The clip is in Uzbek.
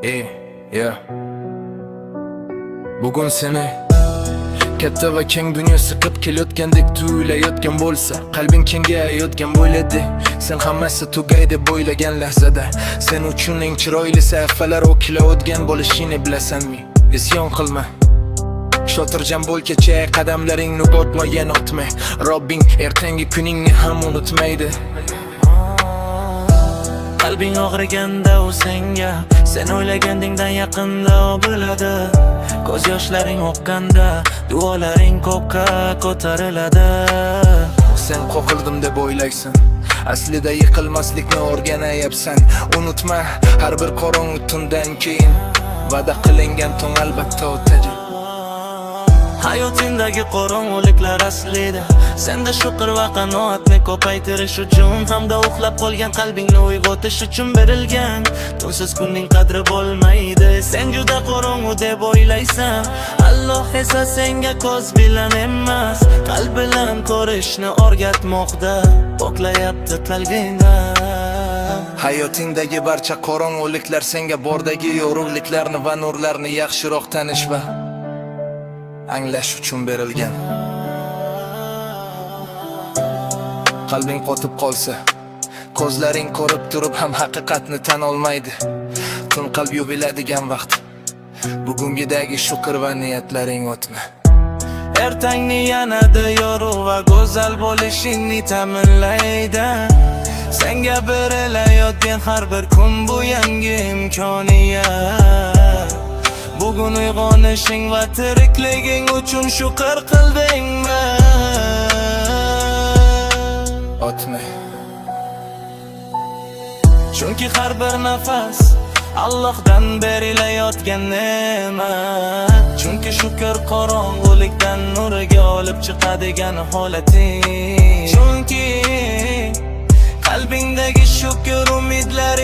Yeah. Bugun seni katta va keng dunyo siqib kelayotgandek tuyulayotgan bo'lsa, qalbing kengayayotgan bo'ladi. Sen hammasi tugay deb o'ylagan lahzada sen uchun eng chiroyli sahifalar o'qilayotgan bo'lishini bilasanmi? Isyon qilma, shotirjam bo'l, kecha qadamlaringni botma, yana o'tma. Robbing ertangi kuningni ham unutmaydi. Qalbing og'riganda u senga, sen o'ylagandingdan yaqinda o bo'ladi. Ko'z yoshlaring oqqanda, duolaring ko'kka ko'tariladi. Sen qo'qildim deb o'ylaysan, aslida yiqilmaslikni o'rganayapsan. Unutma, har bir qorong'u tundan keyin va'da qilingan tun albatta o'tadi. Hayotingdagi qorong'uliklar aslida senda shukur va qanoatni ko'paytirish uchun hamda uxlab qolgan qalbingni uyg'otish uchun berilgan. Tunsiz kunning qadri bo'lmaydi, sen juda qorong'u deb o'ylaysan. Alloh esa senga ko'z bilan emas, qalb bilan ko'rishni o'rgatmoqda, poklayapti qalbingni. Hayotingdagi barcha qorong'uliklar senga bordagi yorug'liklarni va nurlarni yaxshiroq tanish va anglash uchun berilgan. Qalbing qotib qolsa, ko'zlaring ko'rib turib ham haqiqatni tan olmaydi. Tun qalb yubiladigan vaqt, bugungidagi shukr va niyatlaring o'tma. Ertangni yanada yorug' va go'zal bo'lishingni ta'minlaydi. Senga berilayotgan har bir kun bu yangi imkoniyat. Bugun uyg'onishing va tirikliging uchun shukr qildingmi? O'tma. Chunki har bir nafas Allohdan berilayotgan ne'mat. Chunki shukr qorong'ulikdan nuriga olib chiqadigan holating. Chunki qalbingdagi shukr umidlar